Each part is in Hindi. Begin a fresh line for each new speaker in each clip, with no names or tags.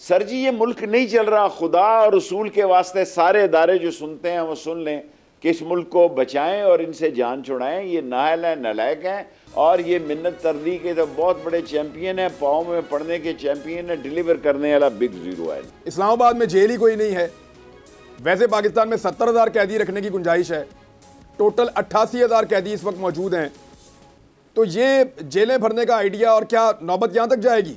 सर जी ये मुल्क नहीं चल रहा। खुदा और रसूल के वास्ते सारे इदारे जो सुनते हैं वो सुन लें कि इस मुल्क को बचाएं और इनसे जान छुड़ाएं। ये नाअहल हैं, नालायक हैं और ये मिन्नत तरदी के तो बहुत बड़े चैंपियन हैं, पाँव में पड़ने के चैंपियन है, डिलीवर करने वाला बिग जीरो है।
इस्लामाबाद में जेल ही कोई नहीं है। वैसे पाकिस्तान में 70,000 कैदी रखने की गुंजाइश है, टोटल 88,000 कैदी इस वक्त मौजूद हैं। तो ये जेलें भरने का आइडिया और क्या नौबत यहाँ तक जाएगी?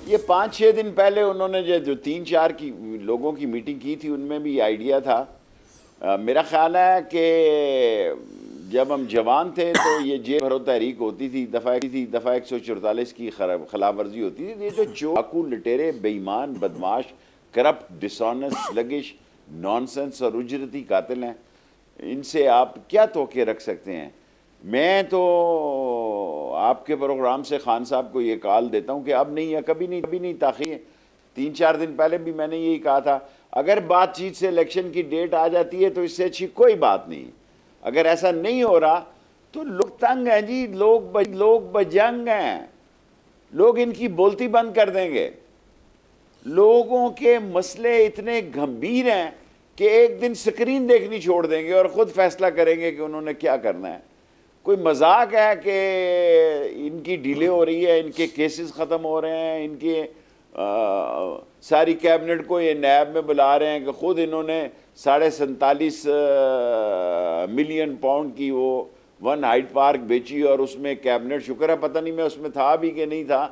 ये 5-6 दिन पहले उन्होंने जो 3-4 की लोगों की मीटिंग की थी उनमें भी आइडिया था। मेरा ख्याल है कि जब हम जवान थे तो ये जेल भरो तहरीक होती थी, दफ़ा 144 की खिलाफ वर्जी होती थी। ये जो चाकू, लटेरे, बेईमान, बदमाश, करप्ट, डिसऑनेस्ट, स्लगिश, नॉनसेंस और उजरती कातिल हैं, इनसे आप क्या तोके रख सकते हैं? मैं तो आपके प्रोग्राम से खान साहब को ये कॉल देता हूँ कि अब नहीं है, कभी नहीं ताख़ीर। 3-4 दिन पहले भी मैंने यही कहा था, अगर बातचीत से इलेक्शन की डेट आ जाती है तो इससे अच्छी कोई बात नहीं। अगर ऐसा नहीं हो रहा तो लोग तंग हैं जी, लोग बजंग हैं, लोग इनकी बोलती बंद कर देंगे। लोगों के मसले इतने गंभीर हैं कि एक दिन स्क्रीन देखनी छोड़ देंगे और ख़ुद फैसला करेंगे कि उन्होंने क्या करना है। कोई मजाक है कि इनकी डिले हो रही है, इनके केसेस ख़त्म हो रहे हैं, इनके सारी कैबिनेट को ये नैब में बुला रहे हैं कि ख़ुद इन्होंने 47.5 मिलियन पाउंड की वो वन हाइट पार्क बेची और उसमें कैबिनेट, शुक्र है पता नहीं मैं उसमें था भी कि नहीं था।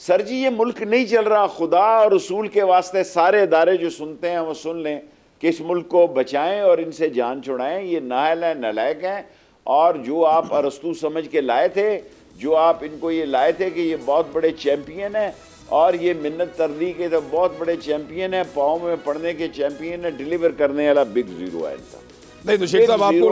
सर जी ये मुल्क नहीं चल रहा। खुदा और रसूल के वास्ते सारे इदारे जो सुनते हैं वो सुन लें कि इस मुल्क को बचाएं और इनसे जान छुड़ाएं। ये नाअहल हैं, नालायक हैं और जो आप अरस्तू समझ के लाए थे, जो आप इनको ये लाए थे कि ये बहुत बड़े चैंपियन हैं और ये मिन्नत तरदी के तो बहुत बड़े चैंपियन हैं, पाँव में पड़ने के चैंपियन है, डिलीवर करने वाला बिग जीरो है इनका।
नहीं तो शेख साहब आपको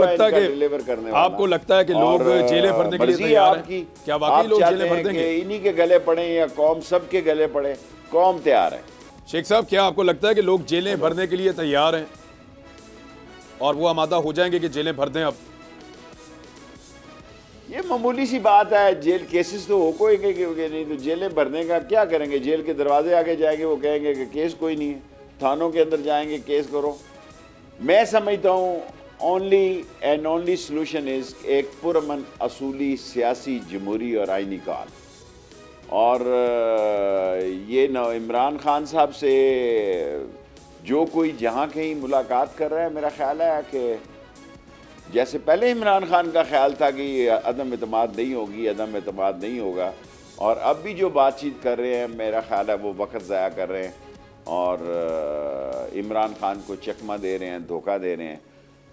लगता है कि लोग जेलें भरने के लिए तैयार हैं? क्या वाकई लोग जेलें भर देंगे?
इन्हीं के गले पड़े या कौम सब के गले पड़े, कौम तैयार है।
शेख साहब क्या आपको लगता है कि लोग जेलें भरने के लिए तैयार हैं और वो आमादा हो जाएंगे कि जेलें भर दें? अब
ये मामूली सी बात है, जेल केसेस तो हो कोई नहीं तो जेलें भरने का क्या करेंगे? जेल के दरवाजे आगे जाएंगे, वो कहेंगे कि केस कोई नहीं है, थानों के अंदर जाएंगे केस करो। मैं समझता हूँ ओनली सोल्यूशन इज एक पुरअमन असूली सियासी जमहूरी और आइनी काल। और ये न इमरान खान साहब से जो कोई जहाँ कहीं मुलाकात कर रहा है, मेरा ख्याल है कि जैसे पहले इमरान खान का ख्याल था कि अदम एतमाद नहीं होगी, अदम एतमाद नहीं होगा, और अब भी जो बातचीत कर रहे हैं मेरा ख्याल है वो वक्त ज़ाया कर रहे हैं और इमरान खान को चकमा दे रहे हैं, धोखा दे रहे हैं।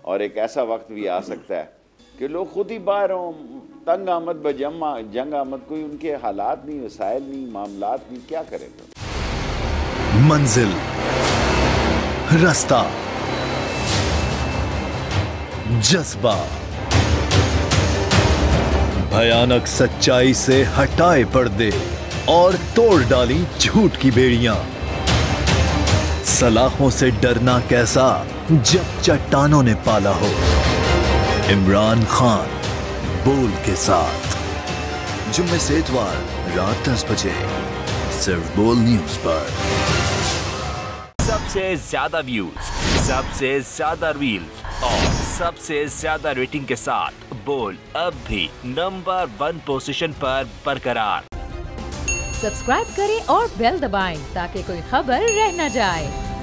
और एक ऐसा वक्त भी आ सकता है कि लोग खुद ही बाहर हों, तंग आमद बजमा जंग आमद, कोई उनके हालात नहीं, वसाइल नहीं, मामलात नहीं, क्या करेंगे?
मंजिल, रास्ता, जज्बा, भयानक सच्चाई से हटाए पर्दे और तोड़ डाली झूठ की बेड़ियां। सलाखों से डरना कैसा जब चट्टानों ने पाला हो। इमरान खान बोल के साथ जुम्मे से इतवार रात 10 बजे सिर्फ बोल न्यूज पर।
सबसे ज्यादा व्यूज, सबसे ज्यादा रील्स और सबसे ज्यादा रेटिंग के साथ बोल अब भी नंबर 1 पोजीशन पर बरकरार।
सब्सक्राइब करें और बेल दबाएं ताकि कोई खबर रह न जाए।